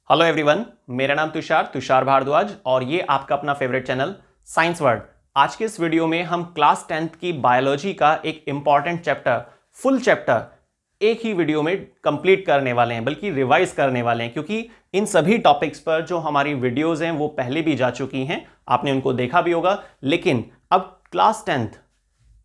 Hello everyone, मेरा नाम तुषार भारद्वाज और ये आपका अपना फेवरेट चैनल साइंस वर्ल्ड। आज के इस वीडियो में हम क्लास 10th की बायोलॉजी का एक इंपॉर्टेंट चैप्टर, फुल चैप्टर एक ही वीडियो में कंप्लीट करने वाले हैं, बल्कि रिवाइज करने वाले हैं, क्योंकि इन सभी टॉपिक्स पर जो हमारी वीडियोस हैं वो पहले भी जा चुकी हैं, आपने उनको देखा भी होगा। लेकिन अब क्लास 10th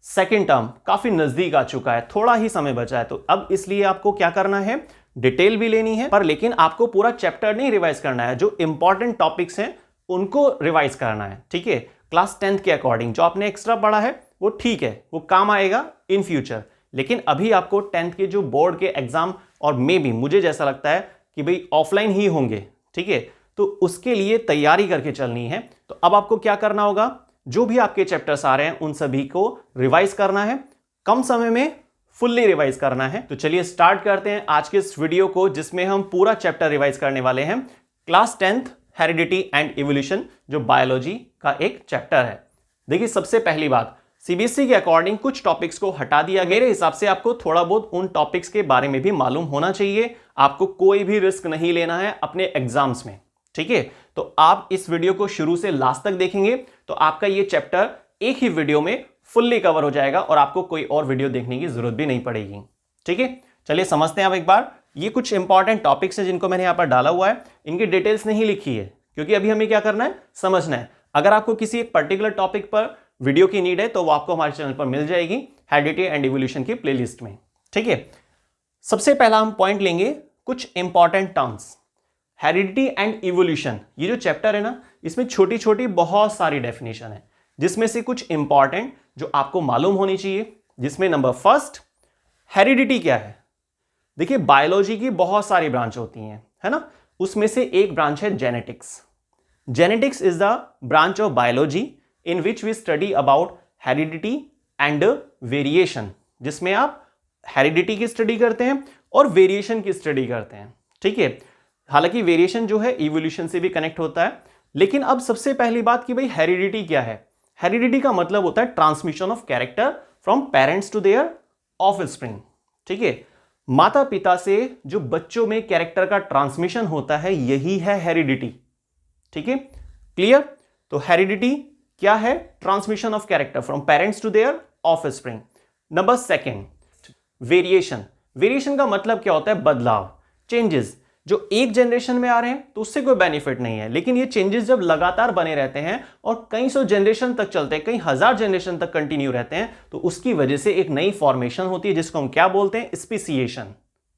सेकेंड टर्म काफी नजदीक आ चुका है, थोड़ा ही समय बचा है, तो अब इसलिए आपको क्या करना है, डिटेल भी लेनी है, पर लेकिन आपको पूरा चैप्टर नहीं रिवाइज करना है, जो इंपॉर्टेंट टॉपिक्स हैं उनको रिवाइज करना है। ठीक है, क्लास 10th के अकॉर्डिंग जो आपने एक्स्ट्रा पढ़ा है वो ठीक है, वो काम आएगा इन फ्यूचर, लेकिन अभी आपको 10th के जो बोर्ड के एग्जाम और मे बी मुझे जैसा लगता है कि भाई ऑफलाइन ही होंगे, ठीक है, तो उसके लिए तैयारी करके चलनी है। तो अब आपको क्या करना होगा, जो भी आपके चैप्टर्स आ रहे हैं उन सभी को रिवाइज करना है, कम समय में फुल्ली रिवाइज करना है। तो चलिए स्टार्ट करते हैं आज के इस वीडियो को, जिसमें हम पूरा चैप्टर रिवाइज करने वाले हैं। Class 10th heredity and evolution जो बायोलॉजी का एक चैप्टर है। देखिए, सबसे पहली बात, सीबीएसई के अकॉर्डिंग कुछ टॉपिक्स को हटा दिया गया। मेरे हिसाब से आपको थोड़ा बहुत उन टॉपिक्स के बारे में भी मालूम होना चाहिए। आपको कोई भी रिस्क नहीं लेना है अपने एग्जाम्स में, ठीक है। तो आप इस वीडियो को शुरू से लास्ट तक देखेंगे तो आपका ये चैप्टर एक ही वीडियो में फुल्ली कवर हो जाएगा और आपको कोई और वीडियो देखने की जरूरत भी नहीं पड़ेगी, ठीक है। चलिए समझते हैं अब एक बार। ये कुछ इंपॉर्टेंट टॉपिक्स हैं जिनको मैंने यहां पर डाला हुआ है, इनकी डिटेल्स नहीं लिखी है क्योंकि अभी हमें क्या करना है, समझना है। अगर आपको किसी एक पर्टिकुलर टॉपिक पर वीडियो की नीड है तो वो आपको हमारे चैनल पर मिल जाएगी हेरिडिटी एंड इवोल्यूशन की प्लेलिस्ट में, ठीक है। सबसे पहला हम पॉइंट लेंगे कुछ important terms. Heredity and evolution, ये जो चैप्टर है ना, इसमें छोटी छोटी बहुत सारी डेफिनेशन है, जिसमें से कुछ इंपॉर्टेंट जो आपको मालूम होनी चाहिए। जिसमें नंबर फर्स्ट, हेरिडिटी क्या है। देखिए, बायोलॉजी की बहुत सारी ब्रांच होती हैं, है ना, उसमें से एक ब्रांच है genetics. Genetics is the branch of biology in which we study about heredity and variation, जिसमें आप हेरिडिटी की स्टडी करते हैं और वेरिएशन की स्टडी करते हैं, ठीक है। हालांकि वेरिएशन जो है इवोल्यूशन से भी कनेक्ट होता है, लेकिन अब सबसे पहली बात कि भाई हेरिडिटी क्या है। हेरिडिटी का मतलब होता है transmission of character from parents to their offspring, ठीक है। माता पिता से जो बच्चों में कैरेक्टर का ट्रांसमिशन होता है, यही है हेरिडिटी, ठीक है, क्लियर। तो हेरिडिटी क्या है, transmission of character from parents to their offspring. Number second, variation. Variation का मतलब क्या होता है, बदलाव, चेंजेस। जो एक जनरेशन में आ रहे हैं तो उससे कोई बेनिफिट नहीं है, लेकिन ये चेंजेस जब लगातार बने रहते हैं और कई सौ जनरेशन तक चलते हैं, कई हजार जनरेशन तक कंटिन्यू रहते हैं, तो उसकी वजह से एक नई फॉर्मेशन होती है, जिसको हम क्या बोलते हैं, स्पीसीएशन,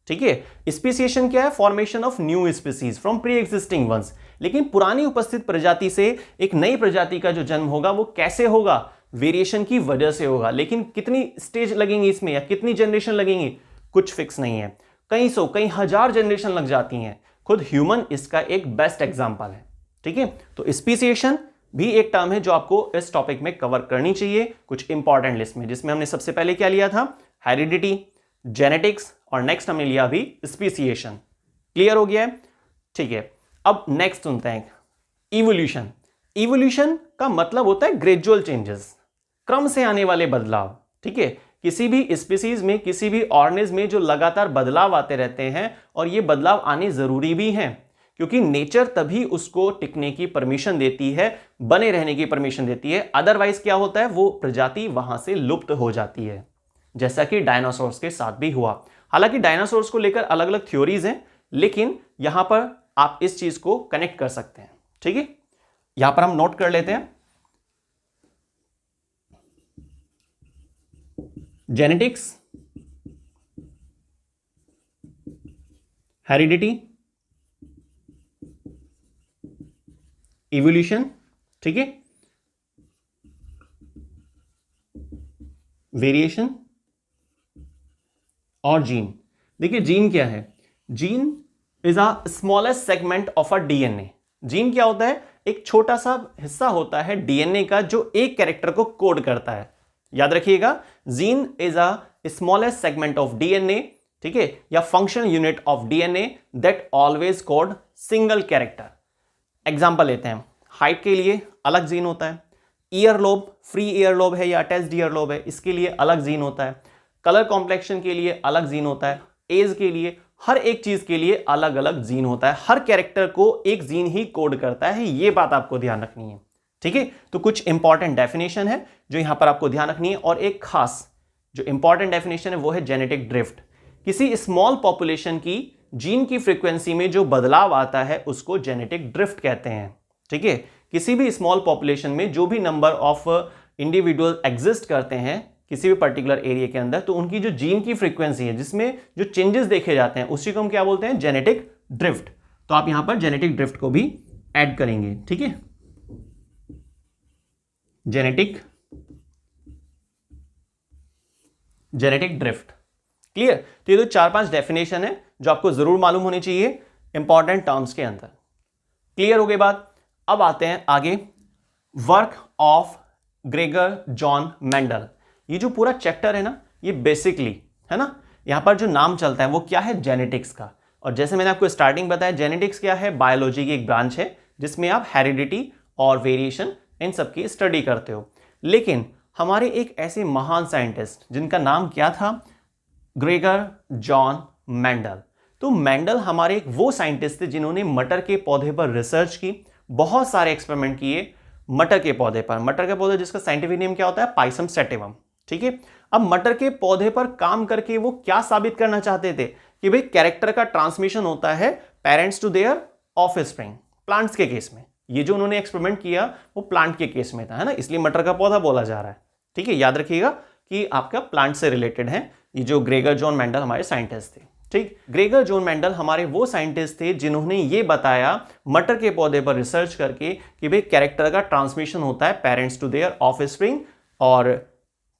ठीक है। स्पीसीएशन क्या है, formation of new species from pre existing ones. लेकिन पुरानी उपस्थित प्रजाति से एक नई प्रजाति का जो जन्म होगा वो कैसे होगा, वेरिएशन की वजह से होगा। लेकिन कितनी स्टेज लगेंगी इसमें या कितनी जनरेशन लगेंगी, कुछ फिक्स नहीं है, कई सौ कई हजार जनरेशन लग जाती हैं। खुद ह्यूमन इसका एक बेस्ट एग्जांपल है, ठीक है। तो स्पीसीएशन भी एक टर्म है जो आपको इस टॉपिक में कवर करनी चाहिए कुछ इंपॉर्टेंट लिस्ट में, जिसमें हमने सबसे पहले क्या लिया था, हेरिडिटी, जेनेटिक्स, और नेक्स्ट हमने लिया अभी स्पीसीएशन। क्लियर हो गया है, ठीक है। अब नेक्स्ट सुनते हैं इवोल्यूशन। इवोल्यूशन का मतलब होता है ग्रेजुअल चेंजेस, क्रम से आने वाले बदलाव, ठीक है। किसी भी स्पीसीज में, किसी भी ऑर्गेनिज्म में जो लगातार बदलाव आते रहते हैं, और ये बदलाव आने जरूरी भी हैं, क्योंकि नेचर तभी उसको टिकने की परमिशन देती है, बने रहने की परमिशन देती है। अदरवाइज क्या होता है, वो प्रजाति वहां से लुप्त हो जाती है, जैसा कि डायनासोर्स के साथ भी हुआ। हालांकि डायनासोर्स को लेकर अलग अलग थ्योरीज हैं, लेकिन यहां पर आप इस चीज को कनेक्ट कर सकते हैं, ठीक है। यहां पर हम नोट कर लेते हैं, जेनेटिक्स, हेरिडिटी, इवोल्यूशन, ठीक है, वेरिएशन और जीन। देखिए, जीन क्या है, gene is a smallest segment of a DNA. Gene क्या होता है, एक छोटा सा हिस्सा होता है डीएनए का जो एक कैरेक्टर को कोड करता है। याद रखिएगा, gene is a smallest segment of DNA, ठीक है, या functional unit of DNA that always code single character. Example लेते हैं, हाइट के लिए अलग जीन होता है, ear lobe, free ear lobe है या अटैच्ड ईयर लोब है, इसके लिए अलग जीन होता है, कलर कॉम्प्लेक्शन के लिए अलग जीन होता है, एज के लिए, हर एक चीज के लिए अलग अलग जीन होता है। हर कैरेक्टर को एक जीन ही कोड करता है, ये बात आपको ध्यान रखनी है। ठीक है, तो कुछ इंपॉर्टेंट डेफिनेशन है जो यहां पर आपको ध्यान रखनी है, और एक खास जो इंपॉर्टेंट डेफिनेशन है वो है जेनेटिक ड्रिफ्ट। किसी स्मॉल पॉपुलेशन की जीन की फ्रीक्वेंसी में जो बदलाव आता है उसको जेनेटिक ड्रिफ्ट कहते हैं। ठीक है, किसी भी स्मॉल पॉपुलेशन में जो भी नंबर ऑफ इंडिविजुअल एग्जिस्ट करते हैं किसी भी पर्टिकुलर एरिया के अंदर, तो उनकी जो जीन की फ्रीक्वेंसी है जिसमें जो चेंजेस देखे जाते हैं उसी को हम क्या बोलते हैं, जेनेटिक ड्रिफ्ट। तो आप यहां पर जेनेटिक ड्रिफ्ट को भी ऐड करेंगे। ठीक है, जेनेटिक ड्रिफ्ट। क्लियर? तो ये तो 4-5 डेफिनेशन है जो आपको जरूर मालूम होनी चाहिए इंपॉर्टेंट टर्म्स के अंदर। क्लियर हो गई बात? अब आते हैं आगे, work of Gregor John Mendel. ये जो पूरा चैप्टर है ना, ये बेसिकली है ना, यहां पर जो नाम चलता है वो क्या है, जेनेटिक्स का। और जैसे मैंने आपको स्टार्टिंग बताया, जेनेटिक्स क्या है, बायोलॉजी की एक ब्रांच है जिसमें आप हेरिडिटी और वेरिएशन इन सब की स्टडी करते हो। लेकिन हमारे एक ऐसे महान साइंटिस्ट जिनका नाम क्या था, ग्रेगर जॉन मेंडल। तो मेंडल हमारे एक वो साइंटिस्ट थे जिन्होंने मटर के पौधे पर रिसर्च की, बहुत सारे एक्सपेरिमेंट किए मटर के पौधे पर। मटर के पौधे जिसका साइंटिफिक नेम क्या होता है, पाइसम सेटिवम। ठीक है, अब मटर के पौधे पर काम करके वो क्या साबित करना चाहते थे कि भाई कैरेक्टर का ट्रांसमिशन होता है parents to their offspring, plants के केस में। ये जो उन्होंने एक्सपेरिमेंट किया वो प्लांट के केस में था, है ना, इसलिए मटर का पौधा बोला जा रहा है। ठीक है, याद रखिएगा कि आपका प्लांट से रिलेटेड है ये जो ग्रेगर जॉन मेंडल हमारे साइंटिस्ट थे। ठीक, ग्रेगर जॉन मेंडल हमारे वो साइंटिस्ट थे जिन्होंने ये बताया मटर के पौधे पर रिसर्च करके कि भाई कैरेक्टर का ट्रांसमिशन होता है पेरेंट्स टू देयर ऑफस्प्रिंग, और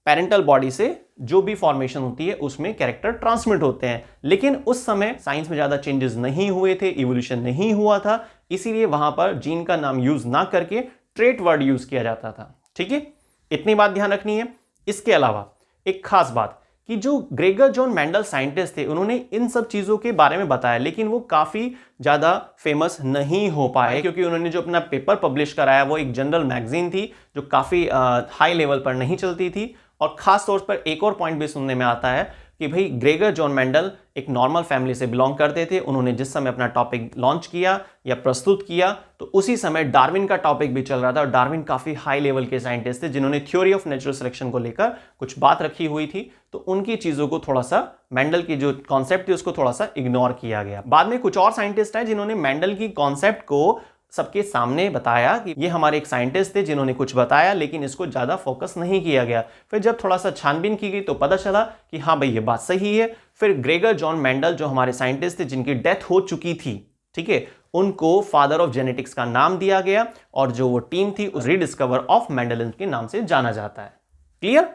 पेरेंटल बॉडी से जो भी फॉर्मेशन होती है उसमें कैरेक्टर ट्रांसमिट होते हैं। लेकिन उस समय साइंस में ज्यादा चेंजेस नहीं हुए थे, इवोल्यूशन नहीं हुआ था, इसीलिए वहां पर जीन का नाम यूज ना करके ट्रेट वर्ड यूज किया जाता था। ठीक है, इतनी बात ध्यान रखनी है। इसके अलावा एक खास बात कि जो ग्रेगर जॉन मेंडल साइंटिस्ट थे उन्होंने इन सब चीजों के बारे में बताया, लेकिन वो काफी ज्यादा फेमस नहीं हो पाए क्योंकि उन्होंने जो अपना पेपर पब्लिश कराया वो एक जनरल मैगजीन थी जो काफी हाई लेवल पर नहीं चलती थी। और खास तौर पर एक और पॉइंट भी सुनने में आता है कि भाई ग्रेगर जॉन मेंडल एक नॉर्मल फैमिली से बिलोंग करते थे। उन्होंने जिस समय अपना टॉपिक लॉन्च किया या प्रस्तुत किया तो उसी समय डार्विन का टॉपिक भी चल रहा था, और डार्विन काफी हाई लेवल के साइंटिस्ट थे जिन्होंने थ्योरी ऑफ नेचुरल सिलेक्शन को लेकर कुछ बात रखी हुई थी। तो उनकी चीजों को थोड़ा सा, मेंडल की जो कॉन्सेप्ट थी उसको थोड़ा सा इग्नोर किया गया। बाद में कुछ और साइंटिस्ट हैं जिन्होंने मेंडल की कॉन्सेप्ट को सबके सामने बताया कि ये हमारे एक साइंटिस्ट थे जिन्होंने कुछ बताया, लेकिन इसको ज्यादा फोकस नहीं किया गया। फिर जब थोड़ा सा छानबीन की गई तो पता चला कि हाँ भाई ये बात सही है। फिर ग्रेगर जॉन मेंडल जो हमारे साइंटिस्ट थे जिनकी डेथ हो चुकी थी, ठीक है, उनको फादर ऑफ जेनेटिक्स का नाम दिया गया, और जो वो टीम थी उस रीडिस्कवर ऑफ मेंडल के नाम से जाना जाता है। क्लियर?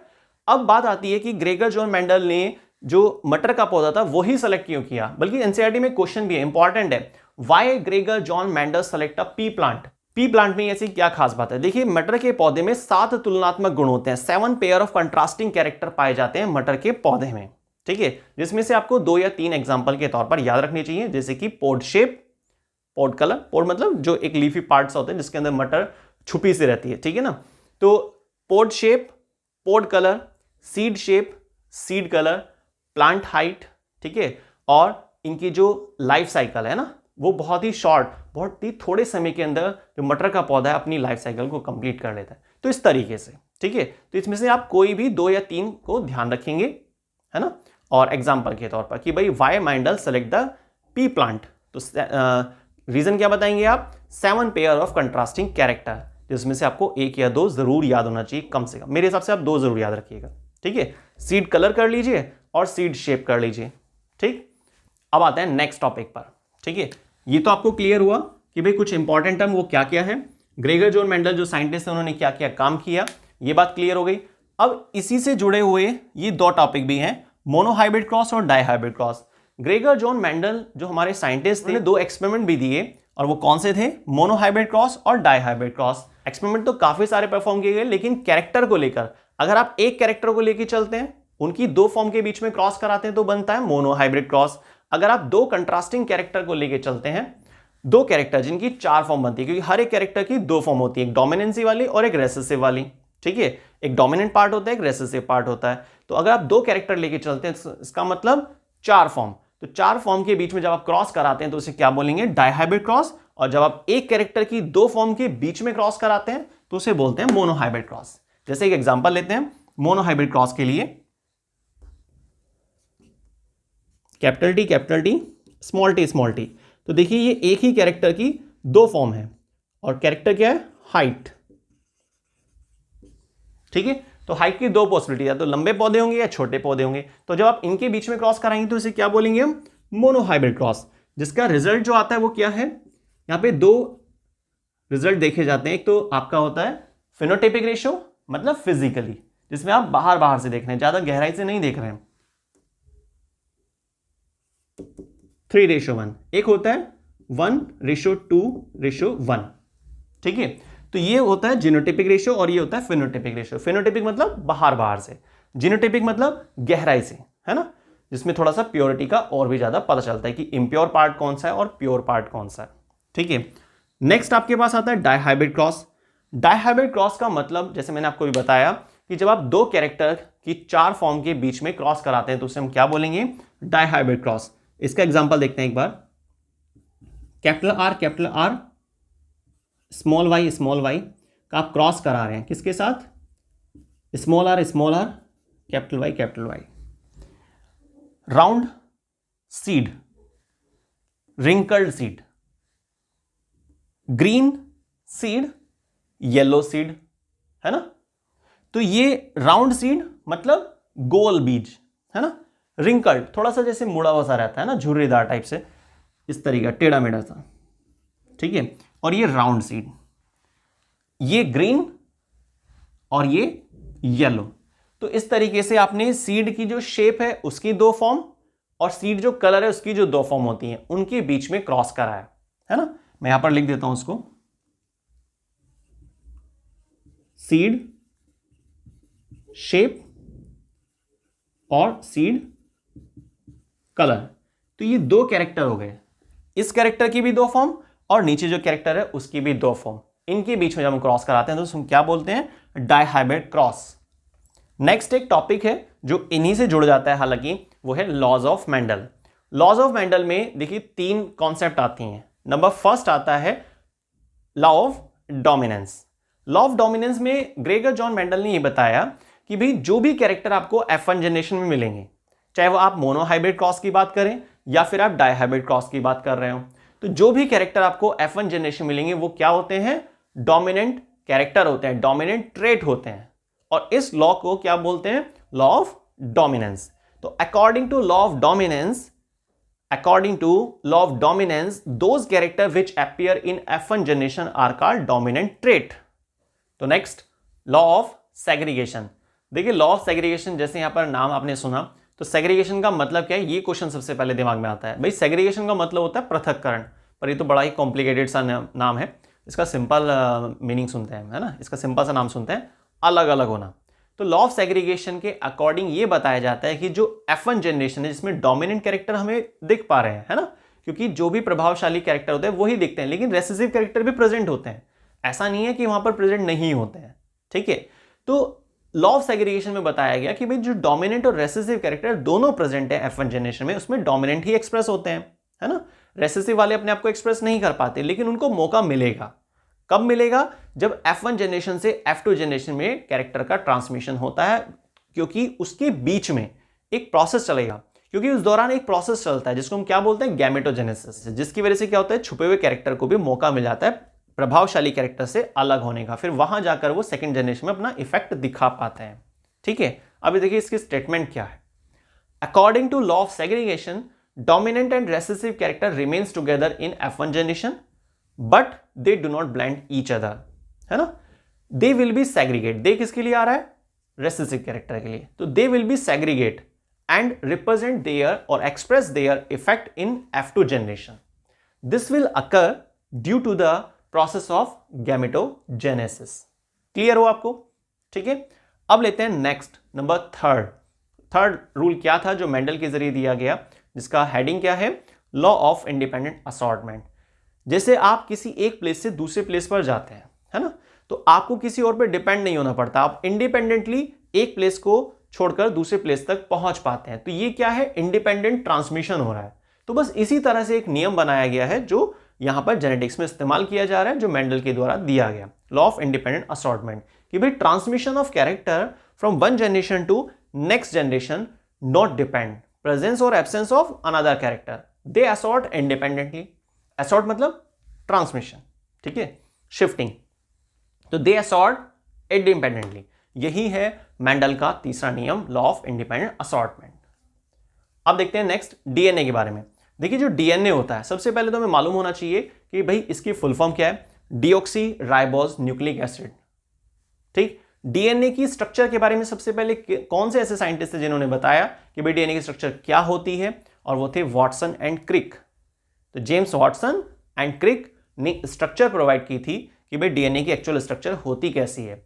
अब बात आती है कि ग्रेगर जॉन मेंडल ने जो मटर का पौधा था वही सेलेक्ट क्यों किया, बल्कि एनसीईआरटी में क्वेश्चन भी है, इंपॉर्टेंट है, why Gregor John Mendel select a pea plant. Pea plant में ऐसी क्या खास बात है? देखिए, मटर के पौधे में 7 तुलनात्मक गुण होते हैं, 7 पेयर ऑफ कंट्रास्टिंग कैरेक्टर पाए जाते हैं मटर के पौधे में। ठीक है, जिसमें से आपको 2 या 3 एग्जांपल के तौर पर याद रखनी चाहिए, जैसे कि पोड शेप, पोड कलर, पोड मतलब जो एक लीफी पार्ट्स होते हैं जिसके अंदर मटर छुपी सी रहती है, ठीक है ना। तो pod shape, pod colour, seed shape, seed colour, plant height, ठीक है, और इनकी जो लाइफ साइकिल है ना वो बहुत ही शॉर्ट, बहुत ही थोड़े समय के अंदर जो मटर का पौधा है अपनी लाइफ साइकिल को कंप्लीट कर लेता है। तो इस तरीके से, ठीक है, तो इसमें से आप कोई भी 2 या 3 को ध्यान रखेंगे, है ना, और एग्जांपल के तौर पर कि भाई why Mendel select the pea plant, तो रीजन क्या बताएंगे आप? 7 पेयर ऑफ कंट्रास्टिंग कैरेक्टर, जिसमें से आपको 1 या 2 जरूर याद होना चाहिए कम से कम। मेरे हिसाब से आप 2 जरूर याद रखिएगा, ठीक है। सीड कलर कर लीजिए और सीड शेप कर लीजिए, ठीक। अब आते हैं नेक्स्ट टॉपिक पर, ठीक है। ये तो आपको क्लियर हुआ कि भाई कुछ इंपॉर्टेंट टर्म वो क्या क्या है, ग्रेगर जॉन मेंडल जो साइंटिस्ट हैं उन्होंने क्या क्या काम किया, ये बात क्लियर हो गई। अब इसी से जुड़े हुए ये 2 टॉपिक भी हैं, मोनोहाइब्रिड क्रॉस और dihybrid cross. Gregor John Mendel जो हमारे साइंटिस्ट थे 2 एक्सपेरिमेंट भी दिए, और वो कौन से थे? मोनोहाइब्रिड क्रॉस और डाइहाइब्रिड क्रॉस। एक्सपेरिमेंट तो काफी सारे परफॉर्म किए गए, लेकिन कैरेक्टर को लेकर अगर आप एक कैरेक्टर को लेकर चलते हैं, उनकी 2 फॉर्म के बीच में क्रॉस कराते हैं तो बनता है मोनोहाइब्रिड क्रॉस। अगर आप 2 कंट्रास्टिंग कैरेक्टर को लेकर चलते हैं, 2 कैरेक्टर जिनकी 4 फॉर्म बनती है, क्योंकि हर एक कैरेक्टर की 2 फॉर्म होती है, एक डोमिनेंसी वाली और एक रेसेसिव वाली, ठीक है। एक डोमिनेंट पार्ट होता है, एक रेसेसिव पार्ट होता है। तो अगर आप 2 कैरेक्टर लेके चलते हैं इसका मतलब 4 फॉर्म। तो 4 फॉर्म के बीच में जब आप क्रॉस कराते हैं तो उसे क्या बोलेंगे? Dihybrid cross. और जब आप एक कैरेक्टर की 2 फॉर्म के बीच में क्रॉस कराते हैं तो उसे बोलते हैं मोनोहाइब्रिड क्रॉस। जैसे एक एग्जांपल लेते हैं मोनोहाइब्रिड क्रॉस के लिए, कैपिटल टी स्मॉल टी। तो देखिए ये एक ही कैरेक्टर की 2 फॉर्म है और कैरेक्टर क्या है? हाइट। ठीक है, तो हाइट की 2 पॉसिबिलिटी, या तो लंबे पौधे होंगे या छोटे पौधे होंगे। तो जब आप इनके बीच में क्रॉस कराएंगे तो इसे क्या बोलेंगे हम? Monohybrid cross. जिसका रिजल्ट जो आता है वो क्या है? यहां पे 2 रिजल्ट देखे जाते हैं। एक तो आपका होता है फिनोटाइपिक रेशियो, मतलब फिजिकली, जिसमें आप बाहर से देख रहे हैं, ज्यादा गहराई से नहीं देख रहे हैं, 3:1। एक होता है 1:2:1। ठीक है, तो ये होता है जीनोटाइपिक रेशियो और ये होता है फिनोटाइपिक रेशियो। फिनोटाइपिक मतलब बाहर से, जीनोटाइपिक मतलब गहराई से, है ना, जिसमें थोड़ा सा प्योरिटी का और भी ज्यादा पता चलता है कि इम्प्योर पार्ट कौन सा है और प्योर पार्ट कौन सा है। ठीक है, नेक्स्ट आपके पास आता है डायहाइब्रिड क्रॉस। डायहाइब्रिड क्रॉस का मतलब, जैसे मैंने आपको भी बताया, कि जब आप 2 कैरेक्टर की 4 फॉर्म के बीच में क्रॉस कराते हैं तो उसे हम क्या बोलेंगे? Dihybrid cross. इसका एग्जांपल देखते हैं एक बार। कैपिटल आर स्मॉल वाई का आप क्रॉस करा रहे हैं किसके साथ? Small R capital Y. Round seed, wrinkled seed, green seed, yellow seed, है ना। तो ये राउंड सीड मतलब गोल बीज, है ना। रिंकल्ड थोड़ा सा जैसे मुड़ा हुआ सा रहता है ना, झुर्रीदार टाइप से, इस तरीका टेढ़ा मेढ़ा सा। ठीक है, और ये राउंड सीड, ये ग्रीन और ये येलो। तो इस तरीके से आपने सीड की जो शेप है उसकी 2 फॉर्म और सीड जो कलर है उसकी जो 2 फॉर्म होती हैं उनके बीच में क्रॉस कराया, है ना। मैं यहां पर लिख देता हूं उसको, सीड शेप और सीड कलर। तो ये 2 कैरेक्टर हो गए, इस कैरेक्टर की भी 2 फॉर्म और नीचे जो कैरेक्टर है उसकी भी 2 फॉर्म। इनके बीच में जब हम क्रॉस कराते हैं तो हम क्या बोलते हैं? Dihybrid cross. नेक्स्ट एक टॉपिक है जो इन्हीं से जुड़ जाता है, हालांकि वो है laws of Mendel. Laws of Mendel में देखिए 3 कॉन्सेप्ट आती हैं। नंबर फर्स्ट आता है law of dominance. Law of dominance में ग्रेगर जॉन मेंडल ने यह बताया कि भाई जो भी कैरेक्टर आपको F1 जनरेशन में मिलेंगे, चाहे वो आप मोनोहाइब्रिड क्रॉस की बात करें या फिर आप डायहाइब्रिड क्रॉस की बात कर रहे हो, तो जो भी कैरेक्टर आपको F1 जनरेशन मिलेंगे वो क्या होते हैं? डोमिनेंट कैरेक्टर होते हैं, डोमिनेंट ट्रेट होते हैं। और इस लॉ को क्या बोलते हैं? Law of dominance. तो according to law of dominance those character which appear in F1 generation are called dominant trait. तो नेक्स्ट लॉ ऑफ सेग्रीगेशन। देखिए लॉ ऑफ सेग्रीगेशन, जैसे यहां पर नाम आपने सुना, तो सेग्रीगेशन का मतलब क्या है? ये क्वेश्चन सबसे पहले दिमाग में आता है। भाई सेग्रीगेशन का मतलब होता है पृथक्करण, पर ये तो बड़ा ही कॉम्प्लिकेटेड सा नाम है। इसका सिंपल मीनिंग सुनते हैं, है ना, इसका सिंपल सा नाम सुनते हैं, अलग अलग होना। तो लॉ ऑफ सेग्रीगेशन के अकॉर्डिंग ये बताया जाता है कि जो F1 जनरेशन है जिसमें डोमिनेंट कैरेक्टर हमें दिख पा रहे हैं, है ना, क्योंकि जो भी प्रभावशाली कैरेक्टर होते हैं वही दिखते हैं, लेकिन रेसेसिव कैरेक्टर भी प्रेजेंट होते हैं, ऐसा नहीं है कि वहां पर प्रेजेंट नहीं होते हैं। ठीक है, तो लॉ ऑफ सेग्रीगेशन में बताया गया कि भाई जो डोमिनेंट और रेसेसिव कैरेक्टर दोनों प्रेजेंट है F1 जनरेशन में, उसमें डोमिनेंट ही एक्सप्रेस होते हैं, है ना। रेसेसिव वाले अपने आप को एक्सप्रेस नहीं कर पाते, लेकिन उनको मौका मिलेगा। कब मिलेगा? जब F1 जनरेशन से F2 जनरेशन में कैरेक्टर का ट्रांसमिशन होता है, क्योंकि उसके बीच में एक प्रोसेस चलेगा, क्योंकि उस दौरान एक प्रोसेस चलता है जिसको हम क्या बोलते हैं? गैमेटोजेनेसिस, जिसकी वजह से क्या होता है? छुपे हुए कैरेक्टर को भी मौका मिल जाता है प्रभावशाली कैरेक्टर से अलग होने का, फिर वहां जाकर वो सेकंड जनरेशन में अपना इफेक्ट दिखा पाते हैं। ठीक है, अभी देखिए इसकी स्टेटमेंट क्या है। According to law of segregation, dominant and recessive character remains together in F1 generation but they do not blend each other, है ना। They will be segregate, they किसके लिए आ रहा है? रेसेसिव कैरेक्टर के लिए। तो they will be segregate and represent their और express their effect in F2 generation. This will occur due to the process of gametogenesis. Clear हो आपको? ठीक है, अब लेते हैं नेक्स्ट नंबर थर्ड रूल क्या था जो मेंडल के जरिए दिया गया, जिसका हेडिंग क्या है? Law of independent assortment. जैसे आप किसी एक प्लेस से दूसरे प्लेस पर जाते हैं, है ना, तो आपको किसी और पे डिपेंड नहीं होना पड़ता, आप इंडिपेंडेंटली एक प्लेस को छोड़कर दूसरे प्लेस तक पहुंच पाते हैं। तो ये क्या है, इंडिपेंडेंट ट्रांसमिशन हो रहा है। तो बस इसी तरह से एक नियम बनाया गया है जो यहां पर जेनेटिक्स में इस्तेमाल किया जा रहा है, जो मेंडल के द्वारा दिया गया लॉ ऑफ इंडिपेंडेंट असॉर्टमेंट, कि भाई transmission of character from one generation to next generation not depend presence और absence of another character, they assort independently. Assort मतलब ट्रांसमिशन, ठीक है, शिफ्टिंग, तो दे असॉर्ट इंडिपेंडेंटली। यही है मेंडल का तीसरा नियम, लॉ ऑफ इंडिपेंडेंट असॉर्टमेंट। अब देखते हैं नेक्स्ट डीएनए के बारे में। देखिए जो डीएनए होता है, सबसे पहले तो हमें मालूम होना चाहिए कि भाई इसकी फुल फॉर्म क्या है, डीऑक्सी राइबोज न्यूक्लिक एसिड। ठीक, डीएनए की स्ट्रक्चर के बारे में सबसे पहले कौन से ऐसे साइंटिस्ट थे जिन्होंने बताया कि भाई डीएनए की स्ट्रक्चर क्या होती है, और वो थे वाटसन एंड क्रिक। तो जेम्स वाटसन एंड क्रिक ने स्ट्रक्चर प्रोवाइड की थी कि भाई डीएनए की एक्चुअल स्ट्रक्चर होती कैसी है।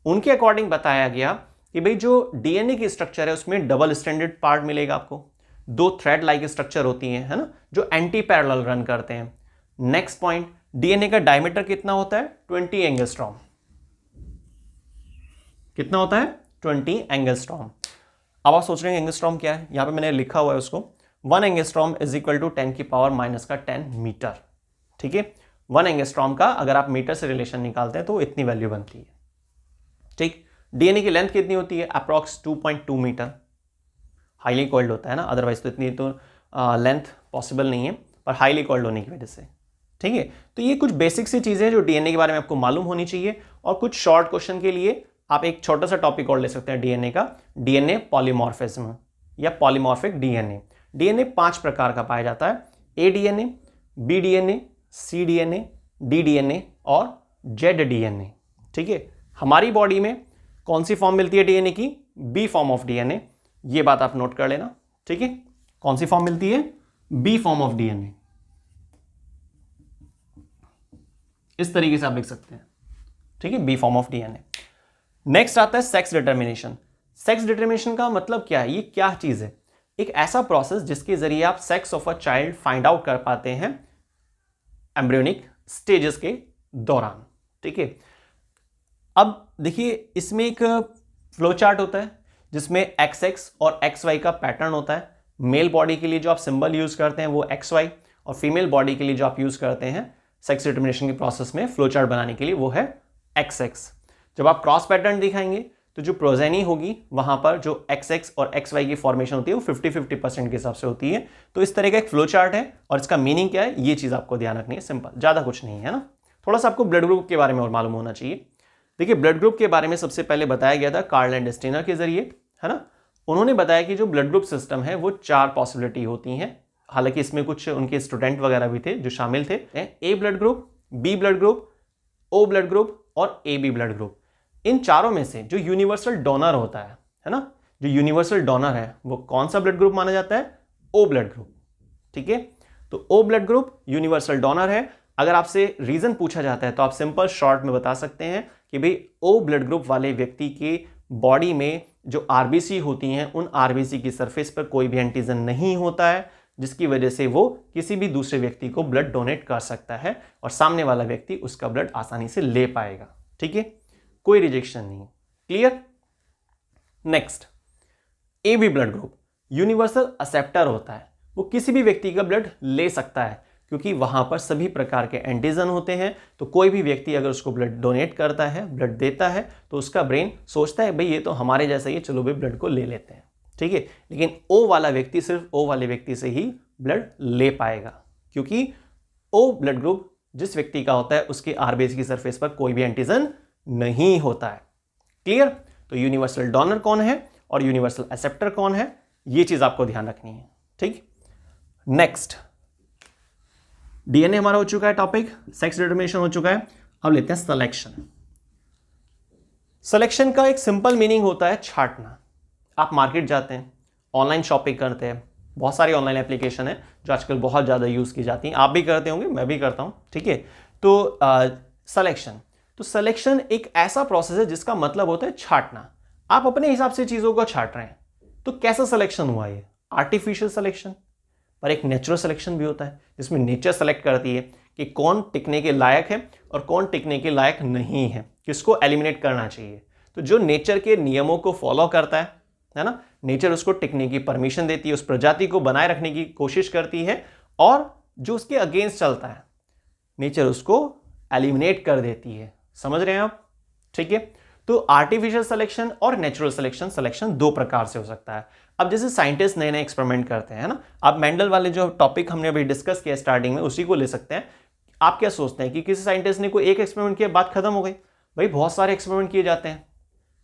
उनके अकॉर्डिंग बताया गया कि भाई जो डीएनए की स्ट्रक्चर है उसमें डबल स्ट्रैंडेड पार्ट मिलेगा आपको, 2 थ्रेड लाइक स्ट्रक्चर होती है ना, जो एंटी पैरेलल रन करते हैं। नेक्स्ट पॉइंट, डीएनए का डायमीटर कितना होता है, 20 एंगस्ट्रॉम। कितना होता है, 20 एंगस्ट्रॉम। अब आप सोच रहे हैं एंगस्ट्रॉम क्या है, यहां पे मैंने लिखा हुआ है उसको, 1 एंगस्ट्रॉम इज इक्वल टू 10 की पावर -10 मीटर। ठीक है, 1 एंगस्ट्रॉम का अगर आप मीटर से रिलेशन निकालते हैं तो इतनी वैल्यू बनती है। ठीक, डीएनए की लेंथ कितनी होती है, अप्रॉक्स 2.2 मीटर। हाईली कॉइल्ड होता है ना, अदरवाइज तो इतनी तो लेंथ पॉसिबल नहीं है, पर हाईली कॉइल्ड होने की वजह से। ठीक है, तो ये कुछ बेसिक सी चीजें जो डीएनए के बारे में आपको मालूम होनी चाहिए। और कुछ शॉर्ट क्वेश्चन के लिए आप एक छोटा सा टॉपिक और ले सकते हैं डीएनए का, डीएनए पॉलीमॉर्फिज्म या पॉलीमॉर्फिक डीएनए। डीएनए 5 प्रकार का पाया जाता है, ए डीएनए, बी डीएनए, सी डीएनए, डी डीएनए और जेड डीएनए। ठीक है, हमारी बॉडी में कौन सी फॉर्म मिलती है डीएनए की, बी फॉर्म ऑफ डीएनए। ये बात आप नोट कर लेना। ठीक है, कौन सी फॉर्म मिलती है, बी फॉर्म ऑफ डीएनए। इस तरीके से आप लिख सकते हैं। ठीक है, B form of DNA. Next आता है सेक्स डिटर्मिनेशन। सेक्स डिटर्मिनेशन का मतलब क्या है, ये क्या चीज है, एक ऐसा प्रोसेस जिसके जरिए आप sex of a child find out कर पाते हैं एम्ब्रियोनिक स्टेजेस के दौरान। ठीक है, अब देखिए इसमें एक फ्लो चार्ट होता है जिसमें XX और XY का पैटर्न होता है। मेल बॉडी के लिए जो आप सिंबल यूज करते हैं वो XY, और फीमेल बॉडी के लिए जो आप यूज करते हैं सेक्स डिटर्मिनेशन के प्रोसेस में फ्लो चार्ट बनाने के लिए वो है XX। जब आप क्रॉस पैटर्न दिखाएंगे तो जो प्रोजेनी होगी वहां पर जो XX और XY की फॉर्मेशन होती है वो 50-50% के हिसाब से होती है। तो इस तरह का एक फ्लो चार्ट है, और इसका मीनिंग क्या है ये चीज आपको ध्यान रखनी है, सिंपल, ज्यादा कुछ नहीं है ना। थोड़ा सा आपको ब्लड ग्रुप के बारे में और मालूम होना चाहिए। देखिए ब्लड ग्रुप के बारे में सबसे पहले बताया गया था कार्ल एंड स्टेनर के जरिए, है ना। उन्होंने बताया कि जो ब्लड ग्रुप सिस्टम है वो 4 पॉसिबिलिटी होती हैं। हालांकि इसमें कुछ उनके स्टूडेंट वगैरह भी थे जो शामिल थे, A blood group, B blood group, O blood group और ए बी ब्लड ग्रुप। इन चारों में से जो यूनिवर्सल डोनर होता है ना, जो यूनिवर्सल डोनर है वो कौन सा ब्लड ग्रुप माना जाता है, ओ ब्लड ग्रुप। ठीक है, तो O blood group universal donor है। अगर आपसे रीजन पूछा जाता है तो आप सिंपल शॉर्ट में बता सकते हैं कि भाई ओ ब्लड ग्रुप वाले व्यक्ति के बॉडी में जो आरबीसी होती हैं उन आरबीसी की सरफेस पर कोई भी एंटीजन नहीं होता है, जिसकी वजह से वो किसी भी दूसरे व्यक्ति को ब्लड डोनेट कर सकता है और सामने वाला व्यक्ति उसका ब्लड आसानी से ले पाएगा। ठीक है, कोई रिजेक्शन नहीं। Clear. Next, A B blood group universal acceptor होता है, वो किसी भी व्यक्ति का ब्लड ले सकता है क्योंकि वहां पर सभी प्रकार के एंटीजन होते हैं। तो कोई भी व्यक्ति अगर उसको ब्लड डोनेट करता है, ब्लड देता है, तो उसका ब्रेन सोचता है भाई ये तो हमारे जैसा ही है, चलो भाई ब्लड को ले लेते हैं। ठीक है, लेकिन ओ वाला व्यक्ति सिर्फ ओ वाले व्यक्ति से ही ब्लड ले पाएगा, क्योंकि ओ ब्लड ग्रुप जिस व्यक्ति का होता है उसके आरबीसी की सरफेस पर कोई भी एंटीजन नहीं होता है। क्लियर। तो यूनिवर्सल डोनर कौन है और यूनिवर्सल एक्सेप्टर कौन है, ये चीज आपको ध्यान रखनी है। ठीक। नेक्स्ट, डीएनए हमारा हो चुका है टॉपिक, सेक्स डिटर्मिनेशन हो चुका है। अब लेते हैं सिलेक्शन। सिलेक्शन का एक सिंपल मीनिंग होता है छांटना। आप मार्केट जाते हैं, ऑनलाइन शॉपिंग करते हैं, बहुत सारी ऑनलाइन एप्लीकेशन है जो आजकल बहुत ज़्यादा यूज़ की जाती हैं, आप भी करते होंगे, मैं भी करता हूँ। ठीक है, तो सिलेक्शन, तो सिलेक्शन एक ऐसा प्रोसेस है जिसका मतलब होता है छांटना। आप अपने हिसाब से चीज़ों को छांट रहे हैं, तो कैसा सिलेक्शन हुआ ये, आर्टिफिशियल सिलेक्शन। पर एक नेचुरल सिलेक्शन भी होता है जिसमें नेचर सेलेक्ट करती है कि कौन टिकने के लायक है और कौन टिकने के लायक नहीं है, किसको एलिमिनेट करना चाहिए। तो जो नेचर के नियमों को फॉलो करता है है ना। नेचर उसको टिकने की परमिशन देती है, उस प्रजाति को बनाए रखने की कोशिश करती है, और जो उसके अगेंस्ट चलता है नेचर उसको एलिमिनेट कर देती है। समझ रहे हैं आप? ठीक है। तो आर्टिफिशियल सिलेक्शन और नेचुरल सिलेक्शन दो प्रकार से हो सकता है। अब जैसे साइंटिस्ट नए नए एक्सपेरिमेंट करते हैं ना, आप मेंडल वाले जो टॉपिक हमने अभी डिस्कस किया स्टार्टिंग में उसी को ले सकते हैं। आप क्या सोचते हैं कि किसी साइंटिस्ट ने कोई एक एक्सपेरिमेंट किया, बात खत्म हो गई? भाई बहुत सारे एक्सपेरिमेंट किए जाते हैं,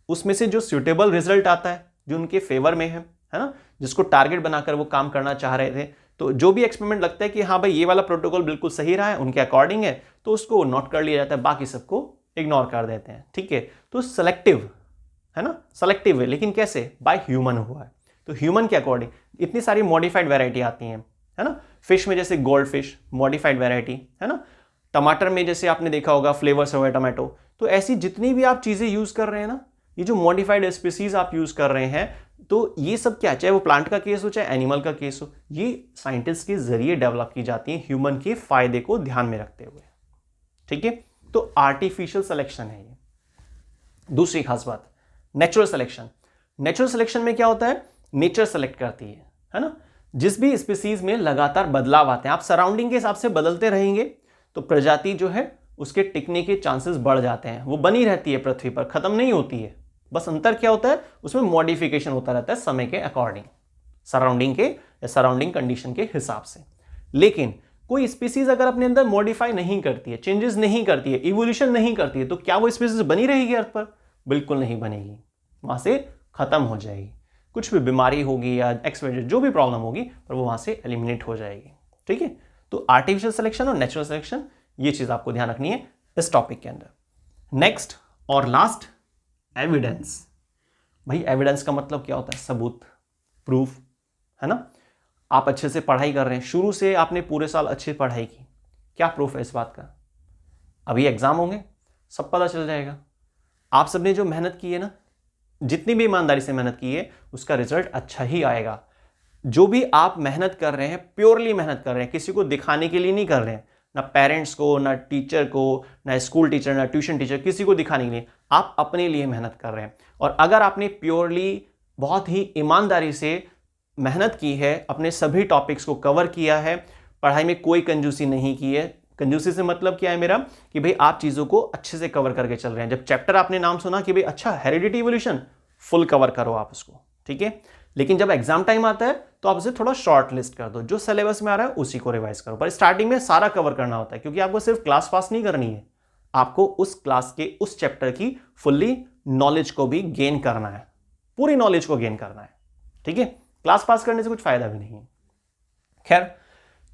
उसमें से जो सुटेबल रिजल्ट आता है, जो उनके फेवर में है ना, जिसको टारगेट बनाकर वो काम करना चाह रहे थे, तो जो भी एक्सपेरिमेंट लगता है कि हाँ भाई ये वाला प्रोटोकॉल बिल्कुल सही रहा है, उनके अकॉर्डिंग है, तो उसको नोट कर लिया जाता है, बाकी सबको इग्नोर कर देते हैं। ठीक है। तो सेलेक्टिव है ना, सेलेक्टिव है, लेकिन कैसे? बाय ह्यूमन हुआ है। तो ह्यूमन के अकॉर्डिंग इतनी सारी मॉडिफाइड वैरायटी आती हैं, है ना। फिश में जैसे गोल्ड फिश मॉडिफाइड वैरायटी, है ना। टमाटर में जैसे आपने देखा होगा फ्लेवर्स हुआ टमाटो। तो ऐसी जितनी भी आप चीजें यूज कर रहे हैं ना, ये जो मॉडिफाइड स्पीसीज आप यूज कर रहे हैं, तो ये सब क्या, चाहे वो प्लांट का केस हो चाहे एनिमल का केस हो, ये साइंटिस्ट के जरिए डेवलप की जाती है ह्यूमन के फायदे को ध्यान में रखते हुए। ठीक है। तो आर्टिफिशियल सिलेक्शन है ये। दूसरी खास बात, नेचुरल सिलेक्शन। नेचुरल सिलेक्शन में क्या होता है? नेचर सेलेक्ट करती है ना। जिस भी स्पीसीज में लगातार बदलाव आते हैं, आप सराउंडिंग के हिसाब से बदलते रहेंगे तो प्रजाति जो है उसके टिकने के चांसेस बढ़ जाते हैं। वो बनी रहती है पृथ्वी पर, खत्म नहीं होती है। बस अंतर क्या होता है? उसमें मॉडिफिकेशन होता रहता है समय के अकॉर्डिंग, सराउंडिंग के या सराउंडिंग कंडीशन के हिसाब से। लेकिन कोई स्पीसीज अगर अपने अंदर मॉडिफाई नहीं करती है, चेंजेस नहीं करती है, इवोल्यूशन नहीं करती है, तो क्या वो स्पीसीज बनी रहेगी अर्थ पर? बिल्कुल नहीं बनेगी, वहां से खत्म हो जाएगी। कुछ भी बीमारी होगी या एक्सपेरिमेंट जो भी प्रॉब्लम होगी, पर वो वहां से एलिमिनेट हो जाएगी। ठीक है। तो आर्टिफिशियल सिलेक्शन और नेचुरल सिलेक्शन, ये चीज आपको ध्यान रखनी है इस टॉपिक के अंदर। नेक्स्ट और लास्ट, एविडेंस। भाई एविडेंस का मतलब क्या होता है? सबूत, प्रूफ, है ना। आप अच्छे से पढ़ाई कर रहे हैं, शुरू से आपने पूरे साल अच्छी पढ़ाई की, क्या प्रूफ है इस बात का? अभी एग्जाम होंगे, सब पता चल जाएगा। आप सबने जो मेहनत की है ना, जितनी भी ईमानदारी से मेहनत की है, उसका रिजल्ट अच्छा ही आएगा। जो भी आप मेहनत कर रहे हैं, प्योरली मेहनत कर रहे हैं, किसी को दिखाने के लिए नहीं कर रहे हैं, ना पेरेंट्स को, ना टीचर को, ना स्कूल टीचर, ना ट्यूशन टीचर, किसी को दिखाने के लिए, आप अपने लिए मेहनत कर रहे हैं। और अगर आपने प्योरली बहुत ही ईमानदारी से मेहनत की है, अपने सभी टॉपिक्स को कवर किया है, पढ़ाई में कोई कंजूसी नहीं की है। कंजूसी से मतलब क्या है मेरा, कि भाई आप चीज़ों को अच्छे से कवर करके चल रहे हैं। जब चैप्टर आपने नाम सुना कि भाई अच्छा हेरिडिटी इवोल्यूशन, फुल कवर करो आप उसको। ठीक है। लेकिन जब एग्जाम टाइम आता है तो आप उसे थोड़ा शॉर्ट लिस्ट कर दो, जो सिलेबस में आ रहा है उसी को रिवाइज करो। पर स्टार्टिंग में सारा कवर करना होता है, क्योंकि आपको सिर्फ क्लास पास नहीं करनी है, आपको उस क्लास के उस चैप्टर की फुल्ली नॉलेज को भी गेन करना है, पूरी नॉलेज को गेन करना है। ठीक है। क्लास पास करने से कुछ फायदा भी नहीं है। खैर,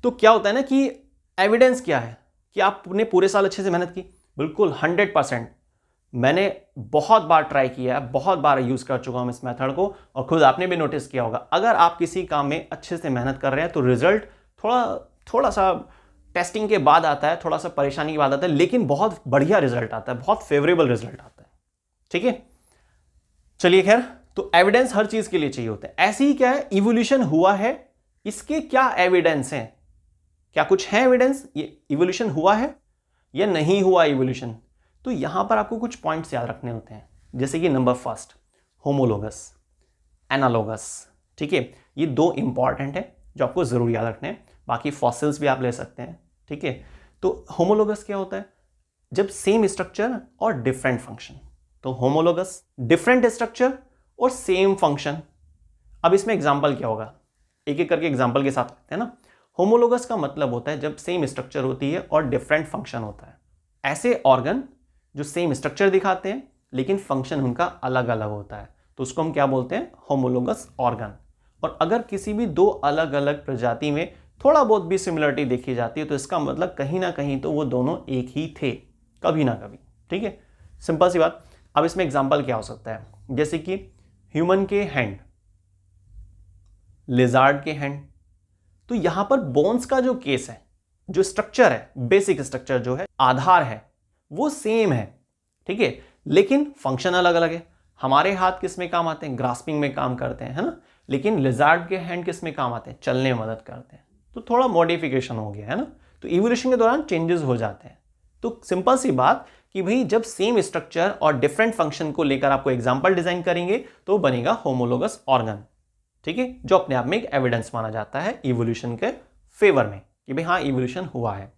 तो क्या होता है ना कि एविडेंस क्या है कि आपने पूरे साल अच्छे से मेहनत की? बिल्कुल 100%। मैंने बहुत बार ट्राई किया है, बहुत बार यूज कर चुका हूं इस मेथड को, और खुद आपने भी नोटिस किया होगा, अगर आप किसी काम में अच्छे से मेहनत कर रहे हैं तो रिजल्ट थोड़ा सा टेस्टिंग के बाद आता है, थोड़ा सा परेशानी के बाद आता है, लेकिन बहुत बढ़िया रिजल्ट आता है, बहुत फेवरेबल रिजल्ट आता है। ठीक है। चलिए खैर, तो एविडेंस हर चीज के लिए चाहिए होता है। ऐसे ही क्या है, इवोल्यूशन हुआ है, इसके क्या एविडेंस हैं? क्या कुछ है एविडेंस ये इवोल्यूशन हुआ है या नहीं हुआ इवोल्यूशन? तो यहां पर आपको कुछ पॉइंट्स याद रखने होते हैं, जैसे कि नंबर फर्स्ट, होमोलोगस, एनालोगस। ठीक है। ये दो इंपॉर्टेंट है जो आपको जरूर याद रखने हैं, बाकी फॉसिल्स भी आप ले सकते हैं। ठीक है। तो होमोलोगस क्या होता है? जब सेम स्ट्रक्चर और डिफरेंट फंक्शन। तो होमोलोगस, डिफरेंट स्ट्रक्चर और सेम फंक्शन। अब इसमें एग्जाम्पल क्या होगा, एक एक करके एग्जाम्पल के साथ करते हैं ना। होमोलोगस का मतलब होता है जब सेम स्ट्रक्चर होती है और डिफरेंट फंक्शन होता है। ऐसे ऑर्गन जो सेम स्ट्रक्चर दिखाते हैं लेकिन फंक्शन उनका अलग अलग होता है, तो उसको हम क्या बोलते हैं? Homologous organ. और अगर किसी भी दो अलग अलग प्रजाति में थोड़ा बहुत भी सिमिलरिटी देखी जाती है, तो इसका मतलब कहीं ना कहीं तो वो दोनों एक ही थे, कभी ना कभी। ठीक है। सिंपल सी बात। अब इसमें एग्जाम्पल क्या हो सकता है, जैसे कि ह्यूमन के हैंड, लिजार्ड के हैंड। तो यहां पर बोन्स का जो केस है, जो स्ट्रक्चर है, बेसिक स्ट्रक्चर जो है, आधार है, वो सेम है। ठीक है। लेकिन फंक्शन अलग अलग है। हमारे हाथ किस में काम आते हैं? ग्रास्पिंग में काम करते हैं, है ना। लेकिन लिजार्ड के हैंड किस में काम आते हैं? चलने में मदद करते हैं। तो थोड़ा मॉडिफिकेशन हो गया है ना। तो इवोल्यूशन के दौरान चेंजेस हो जाते हैं। तो सिंपल सी बात कि भाई जब सेम स्ट्रक्चर और डिफरेंट फंक्शन को लेकर आपको एग्जाम्पल डिजाइन करेंगे तो बनेगा होमोलोगस ऑर्गन, ठीक है, जो अपने आप में एक एविडेंस माना जाता है इवोल्यूशन के फेवर में कि भाई हाँ इवोल्यूशन हुआ है।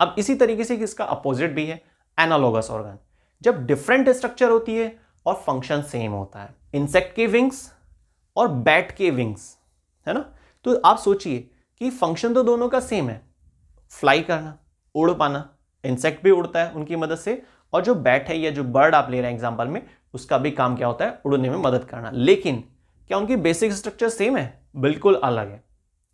अब इसी तरीके से इसका अपोजिट भी है, एनालॉगस ऑर्गन, जब डिफरेंट स्ट्रक्चर होती है और फंक्शन सेम होता है। इंसेक्ट के विंग्स और बैट के विंग्स, है ना, तो आप सोचिए कि फंक्शन तो दोनों का सेम है, फ्लाई करना, उड़ पाना, इंसेक्ट भी उड़ता है उनकी मदद से, और जो बैट है या जो बर्ड आप ले रहे हैं एग्जांपल में, उसका भी काम क्या होता है, उड़ने में मदद करना। लेकिन क्या उनकी बेसिक स्ट्रक्चर सेम है? बिल्कुल अलग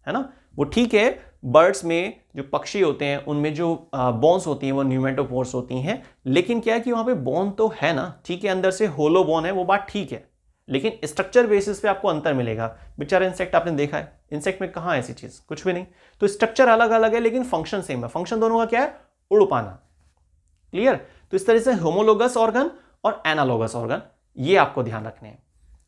है ना। वो ठीक है, बर्ड्स में जो पक्षी होते हैं उनमें जो बोन्स होती हैं वो न्यूमेटोपोर्स होती हैं, लेकिन क्या है कि वहां पे बोन तो है ना, ठीक है, अंदर से होलो बोन है, वो बात ठीक है, लेकिन स्ट्रक्चर बेसिस पे आपको अंतर मिलेगा। बेचारा इंसेक्ट आपने देखा है, इंसेक्ट में कहाँ ऐसी चीज, कुछ भी नहीं। तो स्ट्रक्चर अलग अलग है लेकिन फंक्शन सेम है। फंक्शन दोनों का क्या है? उड़ पाना। क्लियर? तो इस तरह से होमोलोगस ऑर्गन और एनालोगस ऑर्गन ये आपको ध्यान रखने हैं,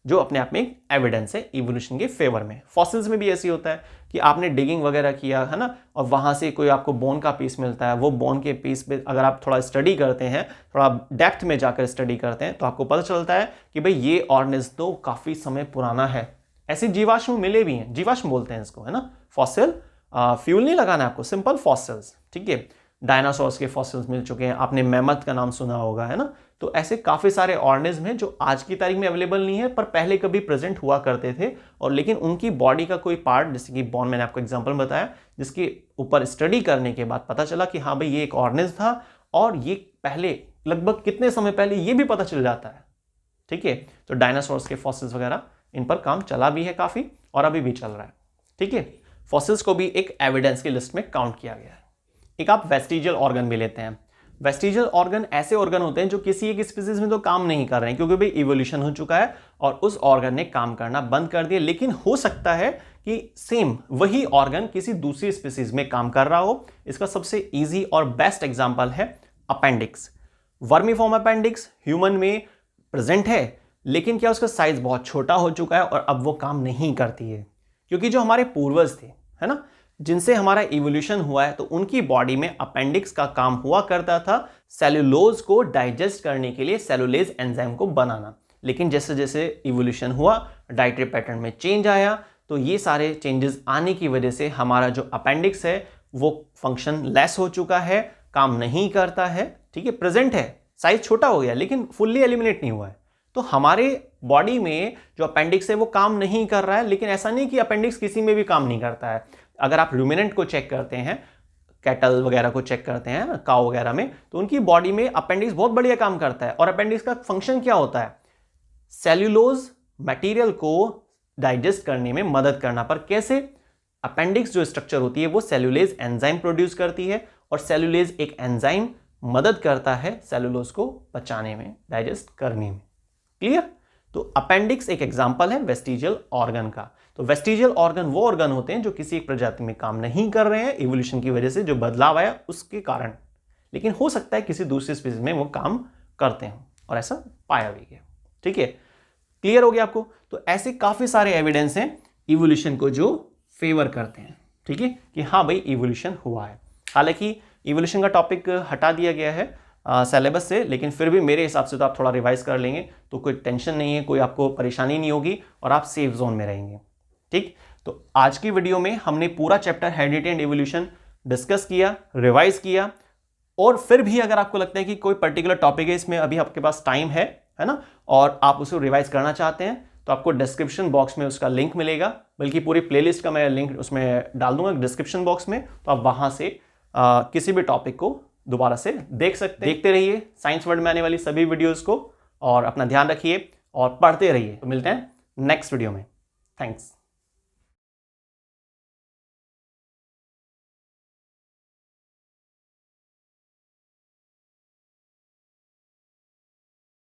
जो अपने आप में एक एविडेंस है इवोल्यूशन के फेवर में। फॉसिल्स में भी ऐसी होता है कि आपने डिगिंग वगैरह किया है ना, और वहां से कोई आपको बोन का पीस मिलता है, वो बोन के पीस पे अगर आप थोड़ा स्टडी करते हैं, थोड़ा डेप्थ में जाकर स्टडी करते हैं, तो आपको पता चलता है कि भाई ये ऑर्गेनिज्म तो काफी समय पुराना है। ऐसे जीवाश्म मिले भी हैं, जीवाश्म बोलते हैं इसको, है ना। फॉसिल, फ्यूल नहीं लगाना है आपको, सिंपल फॉसिल्स, ठीक है। डायनासोर्स के फॉसिल्स मिल चुके हैं, आपने मैमथ का नाम सुना होगा, है ना। तो ऐसे काफी सारे ऑर्गेनिज्म हैं जो आज की तारीख में अवेलेबल नहीं है, पर पहले कभी प्रेजेंट हुआ करते थे, और लेकिन उनकी बॉडी का कोई पार्ट, जैसे कि बोन, मैंने आपको एग्जांपल बताया, जिसके ऊपर स्टडी करने के बाद पता चला कि हाँ भाई ये एक ऑर्गेनिज्म था, और ये पहले लगभग कितने समय पहले ये भी पता चल जाता है, ठीक है। तो डायनासोर्स के फॉसिल्स वगैरह, इन पर काम चला भी है काफी, और अभी भी चल रहा है, ठीक है। फॉसिल्स को भी एक एविडेंस की लिस्ट में काउंट किया गया है। एक आप वेस्टिजियल ऑर्गन भी लेते हैं। वेस्टिजियल ऑर्गन ऐसे ऑर्गन होते हैं जो किसी एक स्पीसीज में तो काम नहीं कर रहे हैं, क्योंकि भाई इवोल्यूशन हो चुका है और उस ऑर्गन ने काम करना बंद कर दिया, लेकिन हो सकता है कि सेम वही ऑर्गन किसी दूसरी स्पीसीज में काम कर रहा हो। इसका सबसे इजी और बेस्ट एग्जांपल है अपेंडिक्स। वर्मीफॉर्म अपेंडिक्स ह्यूमन में प्रेजेंट है, लेकिन क्या उसका साइज बहुत छोटा हो चुका है और अब वो काम नहीं करती है, क्योंकि जो हमारे पूर्वज थे, है ना, जिनसे हमारा इवोल्यूशन हुआ है, तो उनकी बॉडी में अपेंडिक्स का काम हुआ करता था सेलुलोज को डाइजेस्ट करने के लिए, सेलुलेज एंजाइम को बनाना। लेकिन जैसे जैसे इवोल्यूशन हुआ, डाइटरी पैटर्न में चेंज आया, तो ये सारे चेंजेस आने की वजह से हमारा जो अपेंडिक्स है वो फंक्शन लेस हो चुका है, काम नहीं करता है, ठीक है। प्रेजेंट है, साइज छोटा हो गया, लेकिन फुल्ली एलिमिनेट नहीं हुआ है। तो हमारे बॉडी में जो अपेंडिक्स है वो काम नहीं कर रहा है, लेकिन ऐसा नहीं कि अपेंडिक्स किसी में भी काम नहीं करता है। अगर आप रूमिनेंट को चेक करते हैं, कैटल वगैरह को चेक करते हैं, काऊ वगैरह में, तो उनकी बॉडी में अपेंडिक्स बहुत बढ़िया काम करता है। और अपेंडिक्स का फंक्शन क्या होता है? सेल्यूलोज मटेरियल को डाइजेस्ट करने में मदद करना। पर कैसे? अपेंडिक्स जो स्ट्रक्चर होती है वो सेल्यूलेज एंजाइम प्रोड्यूस करती है, और सेल्यूलेज एक एंजाइम मदद करता है सेल्यूलोज को पचाने में, डाइजेस्ट करने में। क्लियर? तो अपेंडिक्स एक एग्जांपल है वेस्टिजियल ऑर्गन का। तो वेस्टिजियल ऑर्गन वो ऑर्गन होते हैं जो किसी एक प्रजाति में काम नहीं कर रहे हैं, इवोल्यूशन की वजह से जो बदलाव आया उसके कारण, लेकिन हो सकता है किसी दूसरी स्पीसीज में वो काम करते हैं, और ऐसा पाया भी गया, ठीक है। क्लियर हो गया आपको? तो ऐसे काफी सारे एविडेंस हैं इवोल्यूशन को जो फेवर करते हैं, ठीक है, कि हाँ भाई इवोल्यूशन हुआ है। हालांकि इवोल्यूशन का टॉपिक हटा दिया गया है सिलेबस से, लेकिन फिर भी मेरे हिसाब से तो आप थोड़ा रिवाइज कर लेंगे तो कोई टेंशन नहीं है, कोई आपको परेशानी नहीं होगी, और आप सेफ जोन में रहेंगे, ठीक। तो आज की वीडियो में हमने पूरा chapter heredity and evolution discuss किया, रिवाइज किया, और फिर भी अगर आपको लगता है कि कोई पर्टिकुलर टॉपिक है, इसमें अभी आपके पास टाइम है ना, और आप उसे रिवाइज करना चाहते हैं, तो आपको डिस्क्रिप्शन बॉक्स में उसका लिंक मिलेगा, बल्कि पूरी प्लेलिस्ट का मैं लिंक उसमें डाल दूंगा डिस्क्रिप्शन बॉक्स में, तो आप वहां से किसी भी टॉपिक को दोबारा से देख सकते हैं। देखते रहिए साइंस वर्ल्ड में आने वाली सभी वीडियोस को, और अपना ध्यान रखिए और पढ़ते रहिए। तो मिलते हैं नेक्स्ट वीडियो में। थैंक्स।